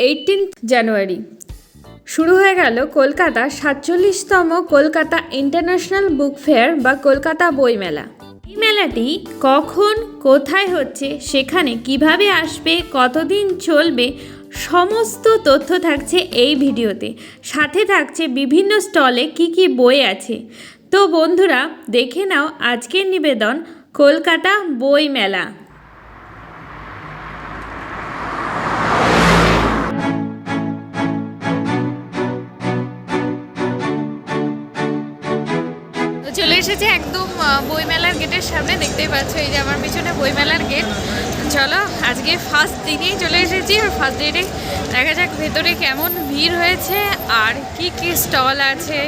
18 জানুয়ারি শুরু হয়ে গেল কলকাতা 47তম কলকাতা ইন্টারন্যাশনাল বুক ফেয়ার বা কলকাতা বইমেলা। এই মেলাটি কখন কোথায় হচ্ছে, সেখানে কিভাবে আসবে, কতদিন চলবে, সমস্ত তথ্য থাকছে এই ভিডিওতে। সাথে থাকছে বিভিন্ন স্টলে কি কি বই আছে। তো বন্ধুরা দেখে নাও আজকের নিবেদন কলকাতা বই মেলা। চলে এসেছে একদম বইমেলার গেটের সামনে, দেখতেই পাচ্ছ এই যে আমার পিছনে বইমেলার গেট। চলো আজকে ফার্স্ট দিনেই চলে এসেছি, আর ফার্স্ট দিনে দেখা যাক ভেতরে কেমন ভিড় হয়েছে আর কি কি স্টল আছে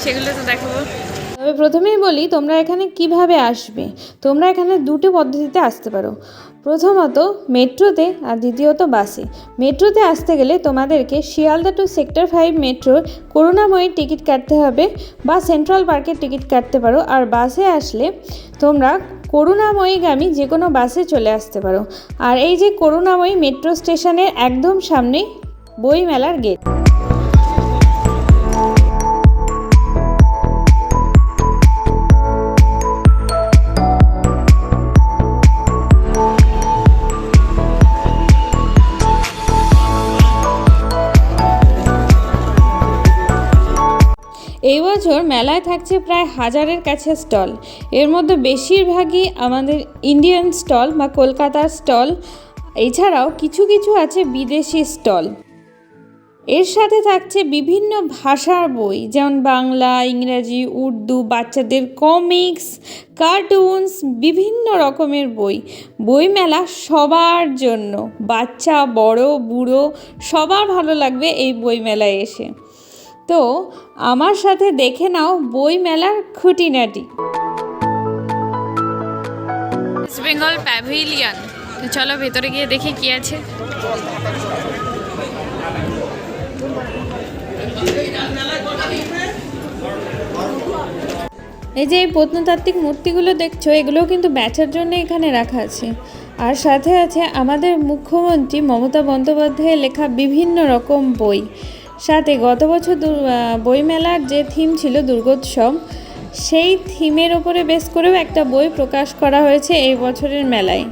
সেগুলো তো দেখাবো। তবে প্রথমেই বলি তোমরা এখানে কিভাবে আসবে। তোমরা এখানে দুটো পদ্ধতিতে আসতে পারো, প্রথমত মেট্রোতে আর দ্বিতীয়ত বাসে। মেট্রোতে আসতে গেলে তোমাদেরকে শিয়ালদা টু সেক্টর 5 মেট্রোর করুণাময়ীর টিকিট কাটতে হবে বা সেন্ট্রাল পার্কের টিকিট কাটতে পারো। আর বাসে আসলে তোমরা করুণাময়ীগামী যে কোনো বাসে চলে আসতে পারো। আর এই যে করুণাময়ী মেট্রো স্টেশনের একদম সামনে বইমেলার গেট। এই বছর মেলায় থাকছে প্রায় 1000-এর কাছে স্টল। এর মধ্যে বেশিরভাগই আমাদের ইন্ডিয়ান স্টল বা কলকাতার স্টল, এছাড়াও কিছু কিছু আছে বিদেশি স্টল। এর সাথে থাকছে বিভিন্ন ভাষার বই, যেমন বাংলা, ইংরাজি, উর্দু, বাচ্চাদের কমিক্স, কার্টুনস, বিভিন্ন রকমের বই। বইমেলা সবার জন্য, বাচ্চা বড় বুড়ো সবার ভালো লাগবে এই বইমেলায় এসে। তো আমার সাথে দেখে নাও বই মেলার খুঁটিনাটি। ওয়েস্ট বেঙ্গল প্যাভিলিয়ন, চলো ভেতরে গিয়ে দেখি কি আছে। এই যে এই প্রত্নতাত্ত্বিক মূর্তিগুলো দেখছো, এগুলোও কিন্তু বেচার জন্য এখানে রাখা আছে। আর সাথে আছে আমাদের মুখ্যমন্ত্রী মমতা বন্দ্যোপাধ্যায়ের লেখা বিভিন্ন রকম বই। সাথে গত বছর বইমেলার যে থিম ছিল দুর্গোৎসব, সেই থিমের ওপরে বেস করেও একটা বই প্রকাশ করা হয়েছে এই বছরের মেলায়।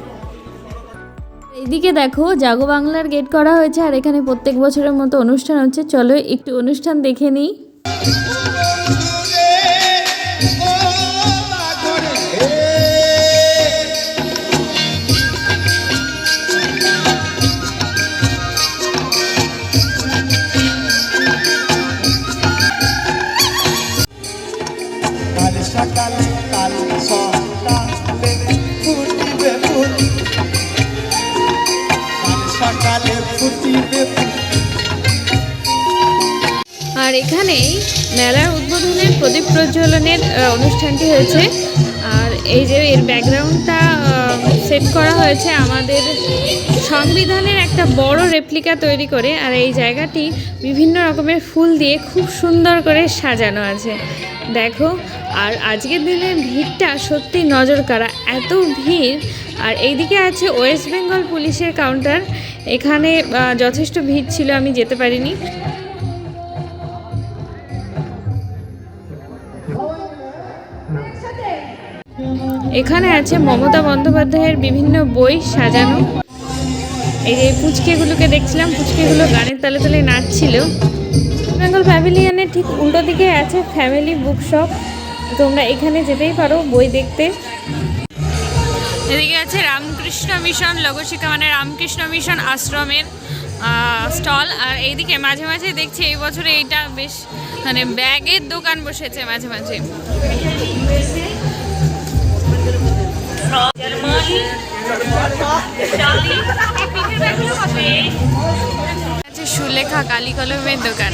এইদিকে দেখো জাগো বাংলার গেট করা হয়েছে, আর এখানে প্রত্যেক বছরের মতো অনুষ্ঠান হচ্ছে। চলো একটু অনুষ্ঠান দেখে নিই। আর এখানেই মেলার উদ্বোধনের প্রদীপ প্রজ্বলনের অনুষ্ঠানটি হয়েছে। আর এই যে এর ব্যাকগ্রাউন্ডটা সেট করা হয়েছে আমাদের সংবিধানের একটা বড় রেপ্লিকা তৈরি করে। আর এই জায়গাটি বিভিন্ন রকমের ফুল দিয়ে খুব সুন্দর করে সাজানো আছে, দেখো। আর আজকের দিনের ভিড়টা সত্যি নজর কাড়া, এত ভিড়। আর এইদিকে আছে ওয়েস্ট বেঙ্গল পুলিশের কাউন্টার, এখানে যথেষ্ট ভিড় ছিল, আমি যেতে পারিনি। এখানে আছে মমতা বন্দ্যোপাধ্যায়ের বিভিন্ন বই সাজানো। এই যে পুচকেগুলোকে দেখছিলাম, পুচকেগুলো গানের তালে তালে নাচছিল। বেঙ্গল প্যাভিলিয়নের ঠিক উল্টো দিকে আছে ফ্যামিলি বুক শপ, তোমরা এখানে যেতেই পারো বই দেখতে। এদিকে আছে রামকৃষ্ণ মিশন লোকশিক্ষা, মানে রামকৃষ্ণ মিশন আশ্রমের স্টল। আর এইদিকে মাঝে মাঝে দেখছি এই বছরে এইটা বেশ মানে ব্যাগের দোকান বসেছে মাঝে মাঝে। সুলেখা কালি কলমের দোকান।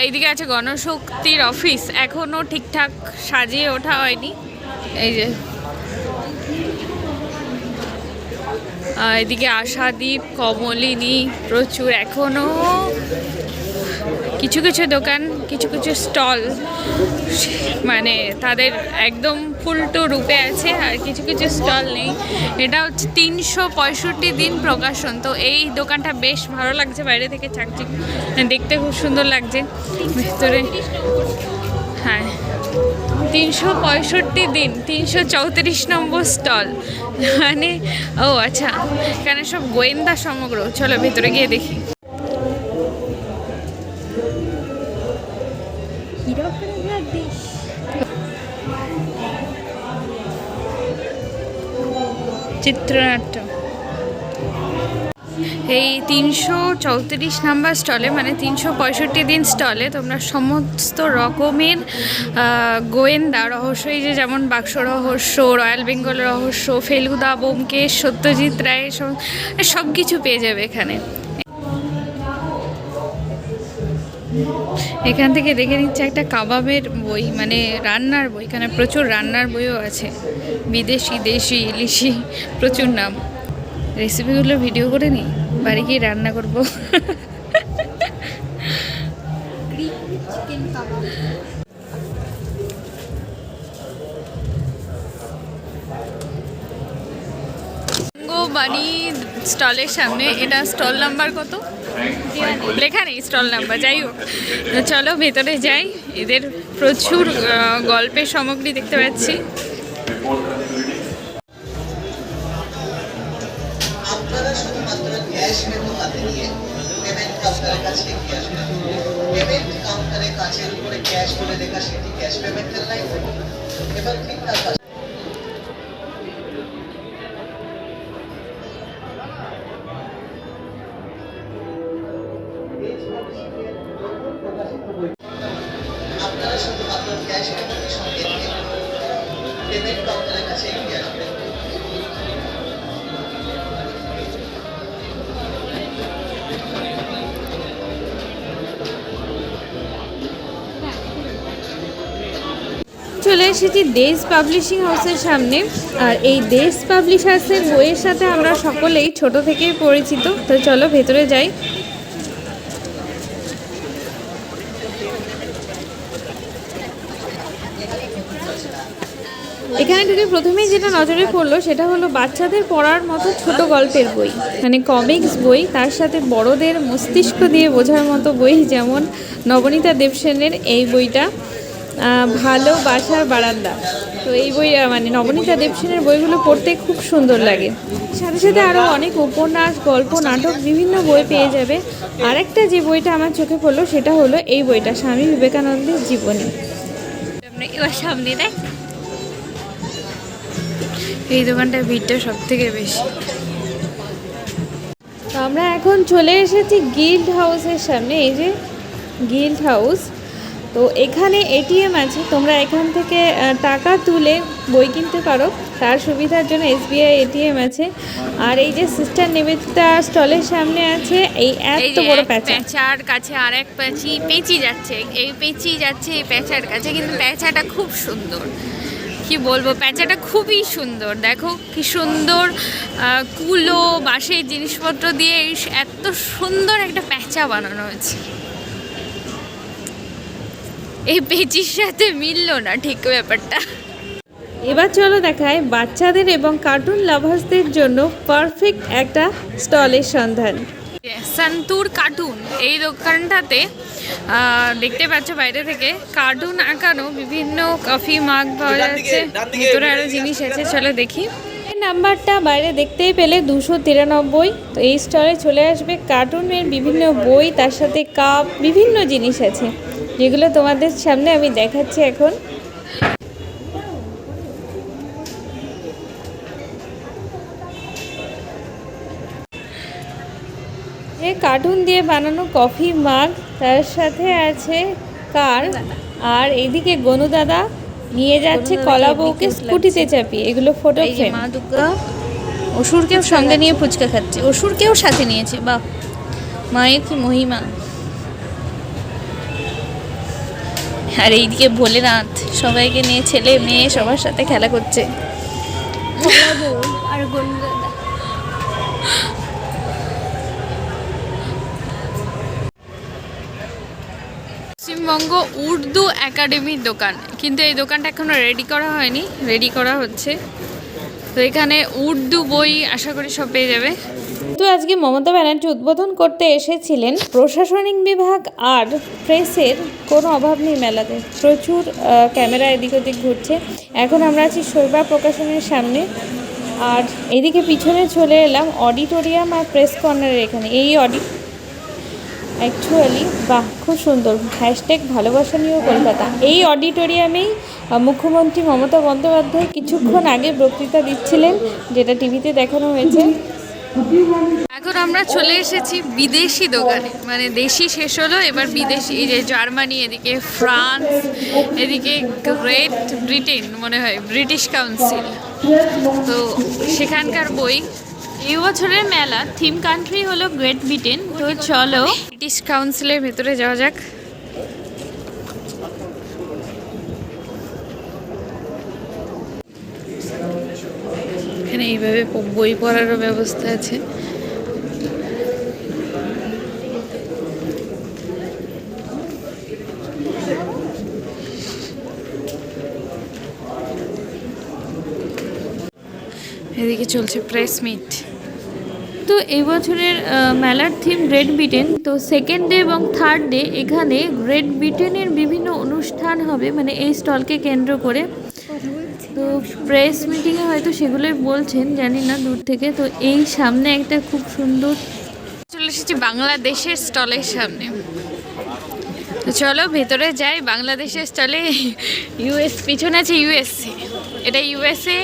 এইদিকে আছে গণশক্তির অফিস, এখনো ঠিকঠাক সাজিয়ে ওঠা হয়নি। এই যে এদিকে আশাদীপ, কমলিনী, প্রচুর এখনো কিছু কিছু দোকান, কিছু কিছু স্টল মানে তাদের একদম উল্টো রূপে আছে, আর কিছু কিছু স্টল নেই। এটা হচ্ছে 365 দিন প্রকাশন। তো এই দোকানটা বেশ ভালো লাগছে, বাইরে থেকে চাকচিক দেখতে খুব সুন্দর লাগছে। ভিতরে হ্যাঁ 365 দিন 334 নম্বর স্টল, মানে ও আচ্ছা, এখানে সব গোয়েন্দা সমগ্র। চলো ভেতরে গিয়ে দেখি। চিত্রনাট্য এই 334 নাম্বার স্টলে, মানে 365 দিন স্টলে তোমরা সমস্ত রকমের গোয়েন্দা রহস্য, এই যে যেমন বাক্স রহস্য, রয়্যাল বেঙ্গল রহস্য, ফেলুদা, ব্যোমকেশ, সত্যজিৎ রায়, সব কিছু পেয়ে যাবে এখানে। এখান থেকে দেখে নিচ্ছে একটা কাবাবের বই, মানে রান্নার বই। এখানে প্রচুর রান্নার বইও আছে, বিদেশি, দেশি, ইলিশি, প্রচুর নাম। রেসিপিগুলো ভিডিও করে নিই, বাড়ি গিয়ে রান্না করবো। বাড়ি স্টলের সামনে, এটা স্টল নাম্বার কত লেখা নেই, স্টল নাম্বার, যাই হোক। চলো ভেতরে যাই। এদের প্রচুর গল্পের সামগ্রী দেখতে পাচ্ছি। আপনারা শুধুমাত্র ক্যাশ মেনু হাতে নিয়ে পেমেন্ট কাউন্টারের কাছে এগিয়ে আসবেন। পেমেন্ট কাউন্টারের কাছের উপরে ক্যাশ বলে লেখা, সেটি ক্যাশ পেমেন্টের লাইন এবং ঠিক তার পাশে আপনারা শুধুমাত্র ক্যাশ মেমোর সঙ্গে পেমেন্ট কাউন্টারের কাছে এগিয়ে আসবেন। চলে এসেছি দেশ পাবলিশিং হাউসের সামনে। আর এই দেশ পাবলিশার্সের বইয়ের সাথে আমরা সকলেই ছোট থেকেই পরিচিত। তো চলো ভেতরে যাই। এখানে ঢুকে প্রথমেই যেটা নজরে পড়লো সেটা হলো বাচ্চাদের পড়ার মতো ছোট গল্পের বই, মানে কমিক্স বই, তার সাথে বড়দের মস্তিষ্ক দিয়ে বোঝার মতো বই, যেমন নবনীতা দেবসেনের এই বইটা ভালোবাসার বারান্দা। তো এই বই মানে নবনীতা দেবসেনের বইগুলো পড়তে খুব সুন্দর লাগে। সাথে সাথে আরও অনেক উপন্যাস, গল্প, নাটক, বিভিন্ন বই পেয়ে যাবে। আরেকটা যে বইটা আমার চোখে পড়লো সেটা হলো এই বইটা, স্বামী বিবেকানন্দের জীবনী। এবার সামনে দেখ, এই দোকানটার ভিড়টা সব থেকে বেশি। তো আমরা এখন চলে এসেছি গিল্ড হাউসের সামনে। এই যে গিল্ড হাউস, তো এখানে এটিএম আছে, তোমরা এখান থেকে টাকা তুলে বই কিনতে পারো। তার সুবিধার জন্য এসবিআই এটিএম আছে। আর এই যে সিস্টার নিবেদিতা স্টলের সামনে আছে এই এত বড় প্যাঁচার কাছে আর এক পেঁচি যাচ্ছে, এই পেঁচি যাচ্ছে এই প্যাঁচার কাছে, কিন্তু প্যাঁচাটা খুব সুন্দর, কি বলবো, প্যাঁচাটা খুবই সুন্দর। দেখো কি সুন্দর কুলো বাঁশের জিনিসপত্র দিয়ে এত সুন্দর একটা প্যাঁচা বানানো হয়েছে। এই পেঁচির সাথে মিললো না ঠিক ব্যাপারটা। এবার চলো দেখায় বাচ্চাদের এবং কার্টুন লাভার্সদের জন্য পারফেক্ট একটা স্টলের সন্ধান। সন্তুর কার্টুন, এই দোকানটাতে দেখতে পাচ্ছ বাইরে থেকে কার্টুন আঁকানো বিভিন্ন কফি মাগ পাওয়া যাচ্ছে, ভিতরে আরও জিনিস আছে, চলো দেখি। এই নাম্বারটা বাইরে দেখতেই পেলে 293। তো এই স্টলে চলে আসবে কার্টুনের বিভিন্ন বই, তার সাথে কাপ, বিভিন্ন জিনিস আছে যেগুলো তোমাদের সামনে আমি দেখাচ্ছি এখন। এই কার্টুন দিয়ে বানানো কফি মাগ, তার সাথে আছে কার, আর এইদিকে গনু দাদা নিয়ে যাচ্ছে কলা বউকে স্কুটিতে চাপিয়ে। এগুলো ফটো ফ্রেম। মা দুর্গা অসুরকেও সঙ্গে নিয়ে ফুচকা খাচ্ছে, অসুরকেও সাথে নিয়েছে। বাহ, মায়ের কি মহিমা। আর এইদিকে ভোলেনাথ সবাইকে নিয়ে, ছেলে মেয়ে সবার সাথে খেলা করছে। আর গনু দাদা। পশ্চিমবঙ্গ উর্দু একাডেমির দোকান, কিন্তু এই দোকানটা এখনো রেডি করা হয়নি, রেডি করা হচ্ছে। তো এখানে উর্দু বই আশা করি সব পেয়ে যাবে। তো আজকে মমতা ব্যানার্জি উদ্বোধন করতে এসেছিলেন। প্রশাসনিক বিভাগ আর প্রেসের কোনো অভাব নেই মেলাতে, প্রচুর ক্যামেরা এদিক ওদিক ঘুরছে। এখন আমরা আছি শৈবাল প্রকাশনের সামনে, আর এদিকে পিছনে চলে এলাম অডিটোরিয়াম আর প্রেস কর্নারের এখানে। এই অ্যাকচুয়ালি বাহ, খুব সুন্দর, হ্যাশট্যাগ ভালোবাসা নিয়েও কলকাতা। এই অডিটোরিয়ামেই মুখ্যমন্ত্রী মমতা বন্দ্যোপাধ্যায় কিছুক্ষণ আগে বক্তৃতা দিচ্ছিলেন, যেটা টিভিতে দেখানো হয়েছে। এখন আমরা চলে এসেছি বিদেশি দোকানে, মানে দেশি শেষ হলো, এবার বিদেশি। এই যে জার্মানি, এদিকে ফ্রান্স, এদিকে গ্রেট ব্রিটেন, মনে হয় ব্রিটিশ কাউন্সিল, তো সেখানকার বই। এই বছরের মেলা থিম কান্ট্রি হলো গ্রেট ব্রিটেন। তো চলো ব্রিটিশ কাউন্সিলের ভেতরে যাওয়া যাক। এখানে এইভাবে বই পড়ারও ব্যবস্থা আছে। এদিকে চলছে প্রেস মিট। তো এই বছরের মেলার থিম গ্রেট ব্রিটেন। তো সেকেন্ড ডে এবং থার্ড ডে এখানে গ্রেট ব্রিটেনের বিভিন্ন অনুষ্ঠান হবে, মানে এই স্টলকে কেন্দ্র করে। তো প্রেস মিটিংয়ে হয়তো সেগুলোই বলছেন, জানি না দূর থেকে। তো এই সামনে একটা খুব সুন্দর, চলে এসেছি বাংলাদেশের স্টলের সামনে। তো চলো ভেতরে যাই। বাংলাদেশের স্টলে পিছনে আছে ইউএসএ, এটা ইউএসএ,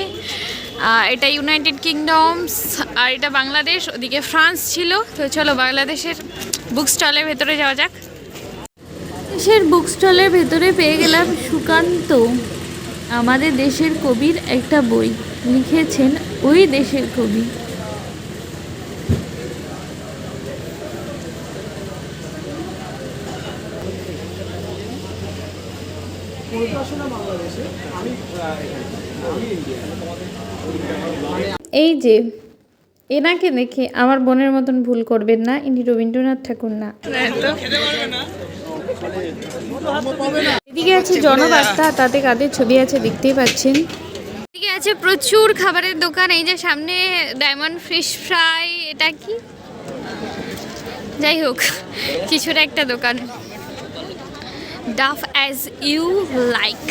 এটা ইউনাইটেড কিংডমস, আর এটা বাংলাদেশ, ওদিকে ফ্রান্স ছিল। তো চলো বাংলাদেশের বুক স্টলের ভেতরে যাওয়া যাক। দেশের বুক স্টলের ভেতরে পেয়ে গেলাম সুকান্ত, আমাদের দেশের কবির একটা বই, লিখেছেন ওই দেশের কবি। এই যে এনাকে দেখে আমার বোনের মতন ভুল করবেন না, ইনি রবীন্দ্রনাথ ঠাকুর না। এদিকে আছে জনবার্তা, তাতে কাদের ছবি আছে দেখতেই পাচ্ছেন। এদিকে আছে প্রচুর খাবারের দোকান। এই যে সামনে ডায়মন্ড ফিশ ফ্রাই, এটা কি যাই হোক কিছুর একটা দোকান। ডাফ অ্যাজ ইউ লাইক।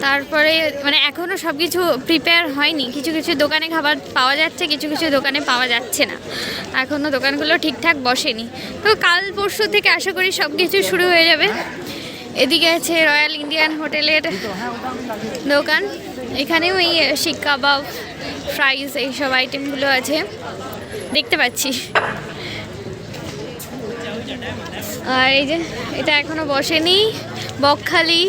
তারপরে মানে এখনও সব কিছু প্রিপেয়ার হয়নি, কিছু কিছু দোকানে খাবার পাওয়া যাচ্ছে, কিছু কিছু দোকানে পাওয়া যাচ্ছে না, এখনও দোকানগুলো ঠিকঠাক বসেনি। তো কাল পরশু থেকে আশা করি সব কিছু শুরু হয়ে যাবে। এদিকে আছে রয়্যাল ইন্ডিয়ান হোটেলের দোকান, এখানেও এই শিক কাবাব, ফ্রাইজ, এইসব আইটেমগুলো আছে দেখতে পাচ্ছি। আর এই যে এটা এখনো বসেনি, বকখালি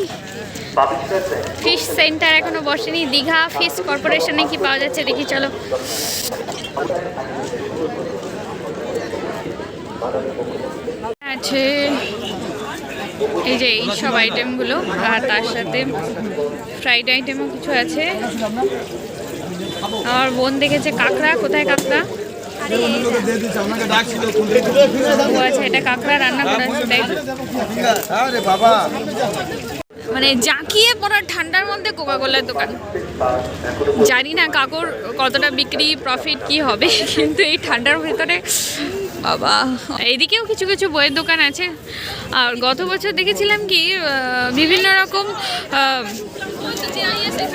ফিশ সেন্টার এখনো বসেনি। দীঘা ফিশ কর্পোরেশনে কি পাওয়া যাচ্ছে দেখি চলো। আছে এই যে এই সব আইটেমগুলো, আর তার সাথে ফ্রাইড আইটেমও কিছু আছে। আমার বোন দেখেছে কাঁকড়া, কোথায় কাঁকড়া? আচ্ছা, এটা কাঁকড়া রান্না করা হচ্ছে। মানে জাঁকিয়ে পড়া ঠান্ডার মধ্যে কোকাকোলার দোকান। জানি না কাকুর কতটা বিক্রি প্রফিট কি হবে, কিন্তু এই ঠান্ডার ভিতরে বাবা। এইদিকেও কিছু কিছু বইয়ের দোকান আছে। আর গত বছর দেখেছিলাম কি বিভিন্ন রকম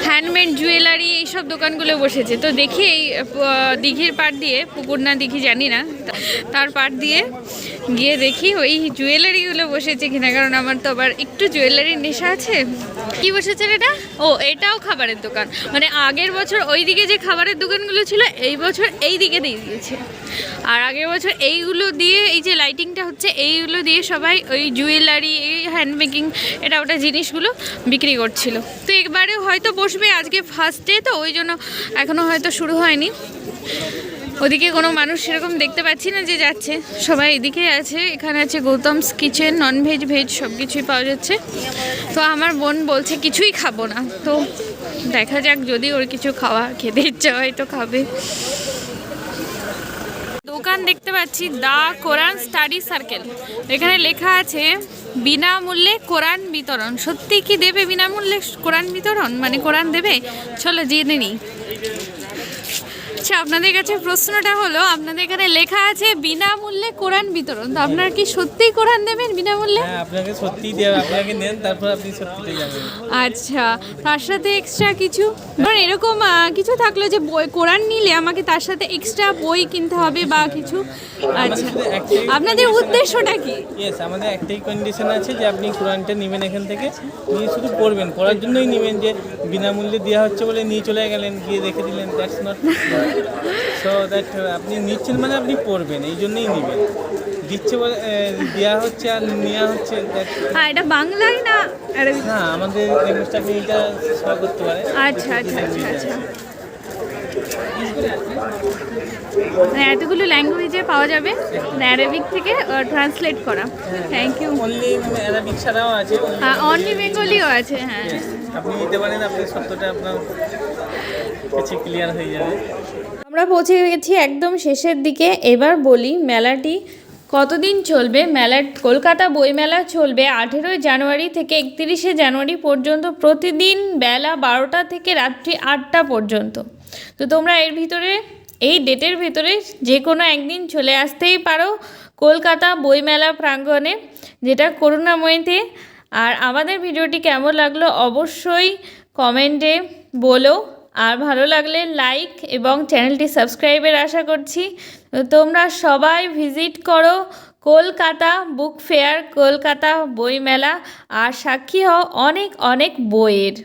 হ্যান্ডমেড জুয়েলারি, এইসব দোকানগুলো বসেছে। তো দেখি এই দিঘির পাড় দিয়ে, পুকুর না দিঘি জানি না, তার পাড় দিয়ে গিয়ে দেখি ওই জুয়েলারিগুলো বসেছে কিনা, কারণ আমার তো আবার একটু জুয়েলারির নেশা আছে। কি বসেছে এটা? ও, এটাও খাবারের দোকান। মানে আগের বছর ওই দিকে যে খাবারের দোকানগুলো ছিল, এই বছর এই দিকে দিয়ে দিয়েছে। আর আগের বছর এইগুলো দিয়ে, এই যে লাইটিংটা হচ্ছে, এইগুলো দিয়ে সবাই ওই জুয়েলারি, এই হ্যান্ডমেকিং, এটা ওটা জিনিসগুলো বিক্রি করছিল। তো একবারেও হয়তো বসবে, আজকে ফার্স্ট ডে তো ওই জন্য এখনও হয়তো শুরু হয়নি। ওদিকে কোনো মানুষ সেরকম দেখতে পাচ্ছি না যে যাচ্ছে, সবাই এদিকে আছে। এখানে আছে গৌতমস কিচেন, ননভেজ ভেজ সব কিছুই পাওয়া যাচ্ছে। তো আমার বোন বলছে কিছুই খাবো না, তো দেখা যাক, যদি ওর কিছু খেতে ইচ্ছা হয় তো খাবে। দোকান দেখতে পাচ্ছি, দা কোরআন স্টাডি সার্কেল। এখানে লেখা আছে বিনামূল্যে কোরআন বিতরণ। সত্যি কি দেবে বিনামূল্যে কোরআন বিতরণ, মানে কোরআন দেবে? চলো জেনে নিই। আচ্ছা, আপনাদের কাছে প্রশ্নটা হলো, আপনাদের এখানে লেখা আছে বিনামূল্যে কোরআন বিতরণ, তো আপনারা কি সত্যিই কোরআন দেবেন বিনামূল্যে? হ্যাঁ, আপনাকে সত্যিই দেবে, আপনাকে নেন, তারপর আপনি সত্যিই যাবেন। আচ্ছা, তার সাথে এক্সট্রা কিছু, ধরুন এরকম কিছু থাকলো যে বই কোরআন নিলে আমাকে তার সাথে এক্সট্রা বই কিনতে হবে বা কিছু? আচ্ছা, আপনাদের উদ্দেশ্যটা কি? ইয়েস, আমাদের একটাই কন্ডিশন আছে যে আপনি কোরআনটা নেবেন এখান থেকে, নিয়ে শুধু পড়বেন, পড়ার জন্যই নেবেন। যে বিনামূল্যে দেওয়া হচ্ছে বলে নিয়ে চলে গেলেন, গিয়ে রেখে দিলেন, দ্যাটস নট। সো দ্যাট আপনি নিচ্ছেন মানে আপনি পড়বেন, এই জন্যই নেবেন। দিচ্ছে বলে দেওয়া হচ্ছে আর নেওয়া হচ্ছে। হ্যাঁ, এটা বাংলায় না আরবি? না, আমাদের ল্যাঙ্গুয়েজটা আপনি এটা সলভ করতে পারেন। আচ্ছা আচ্ছা আচ্ছা আচ্ছা, মানে এতগুলো ল্যাঙ্গুয়েজে পাওয়া যাবে, অ্যারাবিক থেকে ট্রান্সলেট করা। Thank you. অনলি অ্যারাবিক ছাড়াও আছে, হ্যাঁ, অনলি বেঙ্গলিও আছে। হ্যাঁ, আপনি নিতে পারেন, আপনার সত্যটা আপনার কাছে ক্লিয়ার হয়ে যাবে। আমরা পৌঁছে গেছি একদম শেষের দিকে। এবার বলি মেলাটি কতদিন চলবে। কলকাতা বইমেলা চলবে 18 জানুয়ারি থেকে 31 জানুয়ারি পর্যন্ত, প্রতিদিন বেলা 12টা থেকে রাত্রি 8টা পর্যন্ত। তো তোমরা এই ডেটের ভিতরে যে কোনো একদিন চলে আসতেই পারো কলকাতা বইমেলা প্রাঙ্গণে, যেটা করুণাময়ীতে। আর আমাদের ভিডিওটি কেমন লাগলো অবশ্যই কমেন্টে বলো, আর ভালো লাগলে লাইক এবং চ্যানেলটি সাবস্ক্রাইবের আশা করছি। তো তোমরা সবাই ভিজিট করো কলকাতা বুক ফেয়ার, কলকাতা বইমেলা, আর সাক্ষী হও অনেক অনেক বইয়ের।